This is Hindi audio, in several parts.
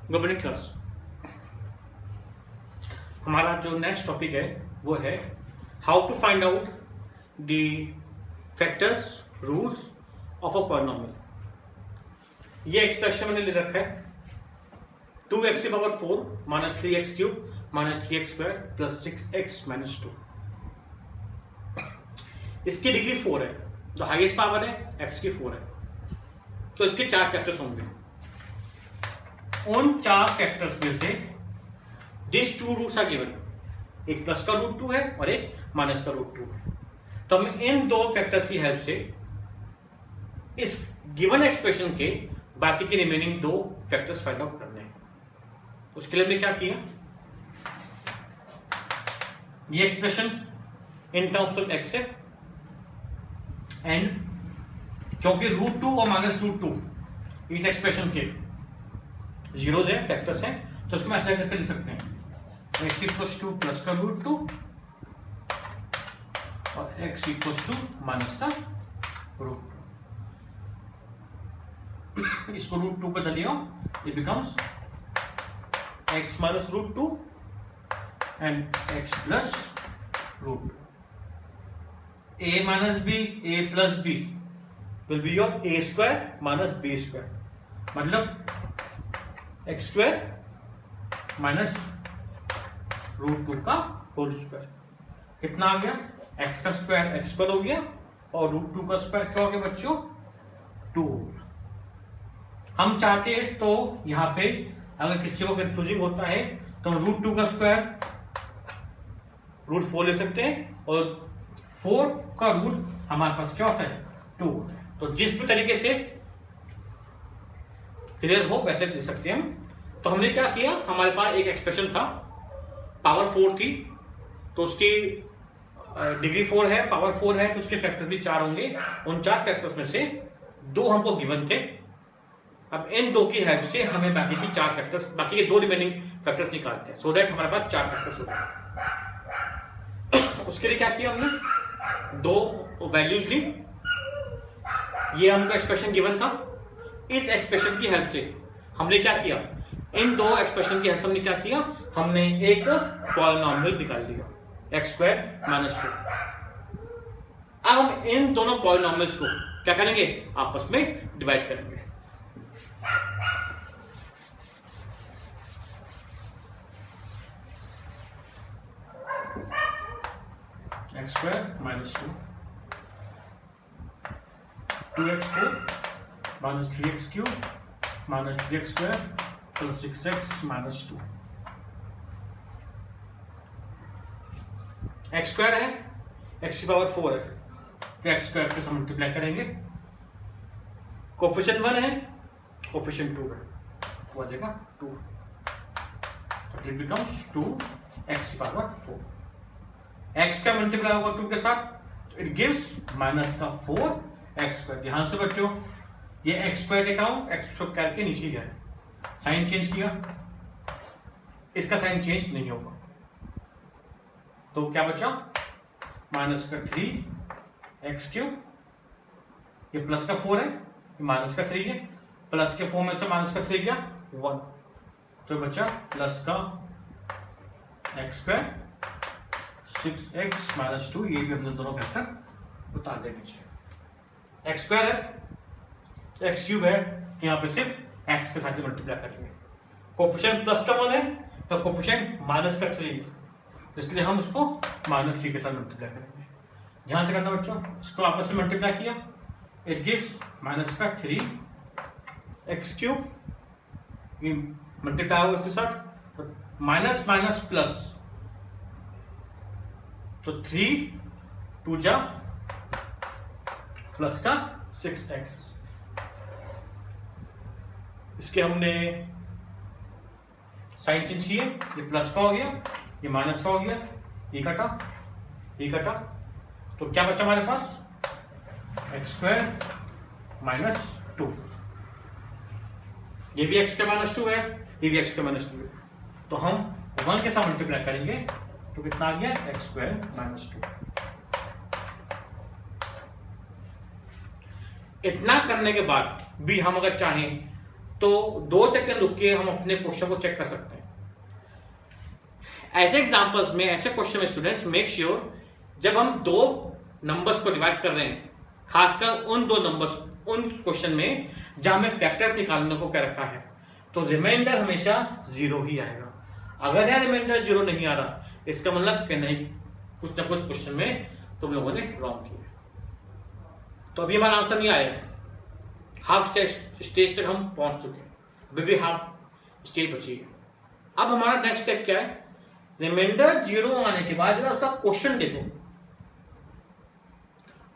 Good morning class. हमारा जो नेक्स्ट टॉपिक है वो है how to find out the factors roots of a polynomial. ये एक्सप्रेशन मैंने ले रखा है 2x की power 4 minus 3x cube minus 3x square plus 6x minus 2। इसकी डिग्री 4 है, जो हाईएस्ट पावर है x की 4 है, तो इसके 4 फैक्टर्स होंगे। उन 4 फैक्टर्स में से दिस 2 रूट्स आर गिवन, एक प्लस का रूट 2 है और एक माइनस का रूट 2 है। तो हमें इन दो फैक्टर्स की हेल्प से इस गिवन एक्सप्रेशन के बाकी के रिमेनिंग 2 फैक्टर्स फाइंड आउट करने हैं। उसके लिए हमने क्या किया, ये expression in terms of x है एंड क्योंकि रूट 2 और माइनस रूट 2 इस एक्सप्रेशन के जीरोज है, फैक्टर्स हैं, तो इसको ऐसा करके लिख सकते हैं x इक्वल्स टू प्लस का रूट 2 और x इक्वल्स टू माइनस का रूट 2। इसको रूट 2 पे डालिए, it becomes x minus root 2 and x plus root 2। a minus b, a plus b will be your a square minus b square, मतलब एक्स स्क्वायर माइनस रूट 2 का होल स्क्वायर। कितना आ गया, एक्स का स्क्वायर एक्स स्क्वायर हो गया और रूट 2 का स्क्वायर क्या हो गया बच्चों, 2 हो गया। हम चाहते हैं तो यहाँ पे अगर किसी को कंफ्यूजिंग होता है तो हम रूट 2 का स्क्वायर रूट 4 ले सकते हैं और 4 का रूट हमारे पास क्या होता है, 2 होता है। तो जिस भी तरीके से क्लियर हो वैसे दे सकते हैं हम। तो हमने क्या किया, हमारे पास एक एक्सप्रेशन था, पावर 4 थी, तो उसकी डिग्री 4 है, पावर 4 है, तो उसके फैक्टर्स भी 4 होंगे। उन 4 फैक्टर्स में से 2 हमको गिवन थे। अब इन 2 की हेल्प से हमें बाकी की 4 फैक्टर्स, बाकी के 2 रिमेनिंग फैक्टर्स निकालते हैं, सो दैट हमारे पास 4 फैक्टर्स हो जाए। उसके लिए क्या किया हमने, 2 वैल्यूज ली, ये हमको एक्सप्रेशन गिवन था। इस एक्सप्रेशन की हेल्प से हमने क्या किया, इन 2 एक्सप्रेशन की हेल्प से हमने क्या किया, हमने एक पॉलिनोमियल निकाल लिया एक्स स्क्वायर माइनस 2। अब हम इन दोनों पॉलिनोमियल्स को क्या करेंगे, आपस में डिवाइड करेंगे। X square minus 2x4 minus 3x cube minus 3x square plus 6x minus 2। X square है, x की पावर 4 है, तो एक्स स्क्वायर के साथ मल्टीप्लाई करेंगे। कोफिशिएंट 1 है, कोफिशिएंट 2 है, वो आ जाएगा 2, तो इट बिकम्स 2x की पावर 4। x का मल्टीप्लाई होगा 2 के साथ, इट गिव्स माइनस का 4x स्क्वायर। ध्यान से बच्चों, ये x स्क्वायर के टर्म x स्क्वायर के नीचे जाए, साइन चेंज किया, इसका साइन चेंज नहीं होगा, तो क्या बचा, माइनस का 3x क्यूब, ये प्लस का 4 है, ये माइनस का 3 है, प्लस के 4 में से माइनस का 3 गया 1, तो बचा प्लस का x स्क्वायर 6x माइनस 2। ये भी हमने दोनों फैक्टर उतार देने चाहिए। एक्स स्क्वायर है, एक्स क्यूब है, यहाँ पे सिर्फ एक्स के साथ मल्टीप्लाई करेंगे। कोफिशिएंट प्लस का 1 है तो कोफिशिएंट माइनस का 3 है, इसलिए हम उसको माइनस 3 के साथ मल्टीप्लाई करेंगे। ध्यान से करना बच्चों, इसको आपस में मल्टीप्लाई किया, इट गिव्स माइनस का 3x क्यूब, ये मल्टीप्लाई होगा इसके साथ, तो माइनस माइनस प्लस, तो 3 2 जा प्लस का 6x। इसके हमने साइन चेंज किए, ये प्लस का हो गया, ये माइनस का हो गया, ये कटा, तो क्या बचा हमारे पास, एक्स स्क्वायर माइनस 2। ये भी एक्स स्क्वायर माइनस 2 है, ये भी एक्स स्क्वायर माइनस 2 है, तो हम 1 के साथ मल्टीप्लाई करेंगे तो कितना आ गया, एक्स स्क्वायर माइनस 2। इतना करने के बाद भी हम अगर चाहें तो 2 सेकंड रुक के हम अपने क्वेश्चन को चेक कर सकते हैं। ऐसे एग्जांपल्स में, ऐसे क्वेश्चन में स्टूडेंट्स मेक श्योर जब हम 2 नंबर्स को डिवाइड कर रहे हैं, खासकर उन 2 नंबर्स, उन क्वेश्चन में जहां हमें फैक्टर्स निकालने को क्या रखा है, तो रिमाइंडर हमेशा 0 ही आएगा। अगर यह रिमाइंडर 0 नहीं आ रहा, इसका मतलब कि नहीं, कुछ ना कुछ क्वेश्चन में तुम लोगों ने रॉन्ग किया। तो अभी हमारा आंसर नहीं आया, हाफ स्टेज तक हम पहुंच चुके हैं, अभी भी हाफ स्टेज बची है। अब हमारा नेक्स्ट स्टेप क्या है, रिमाइंडर 0 आने के बाद जरा उसका क्वेश्चन देखो।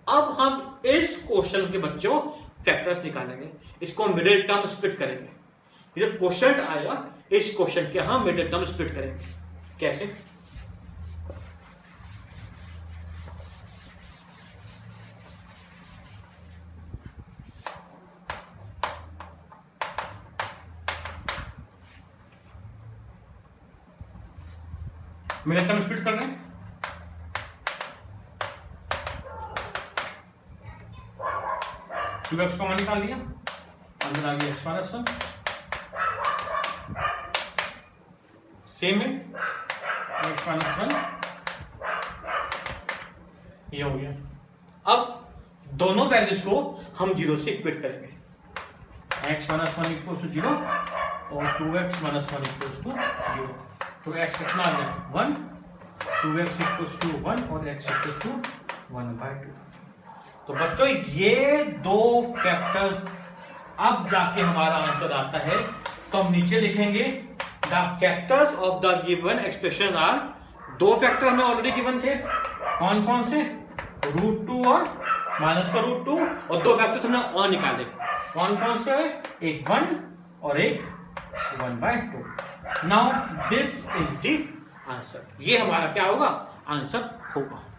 अब हम इस क्वेश्चन के बच्चों फैक्टर्स निकालेंगे, इसको मिडिल टर्म स्प्लिट करेंगे। ये जो क्वेश्चन आएगा, इस क्वेश्चन के हम मिडिल टर्म स्प्लिट करेंगे। कैसे? मिडिल टर्म स्प्लिट कर रहे हैं। टू एक्स को निकाल लिया, अंदर आ गया x-1, सेम है x-1 ये हो गया। अब दोनों वैल्यूज को हम 0 से इक्वेट करेंगे, x-1 इक्वल टू 0 और 2x-1 इक्वल टू 0। तो x कितना आ गया 1, 2x इक्वल टू 1 और x इक्वल टू 1/2। तो बच्चों ये 2 फैक्टर्स अब जाके हमारा आंसर आता है, तो हम नीचे लिखेंगे the factors of the given expression are. 2 factor हमें ऑलरेडी गिवन थे, कौन कौन से, √2 और माइनस का √2, और 2 फैक्टर्स हमने और निकाले, कौन कौन से, एक 1 और एक 1/2। Now this is the answer, ये हमारा क्या होगा, आंसर होगा।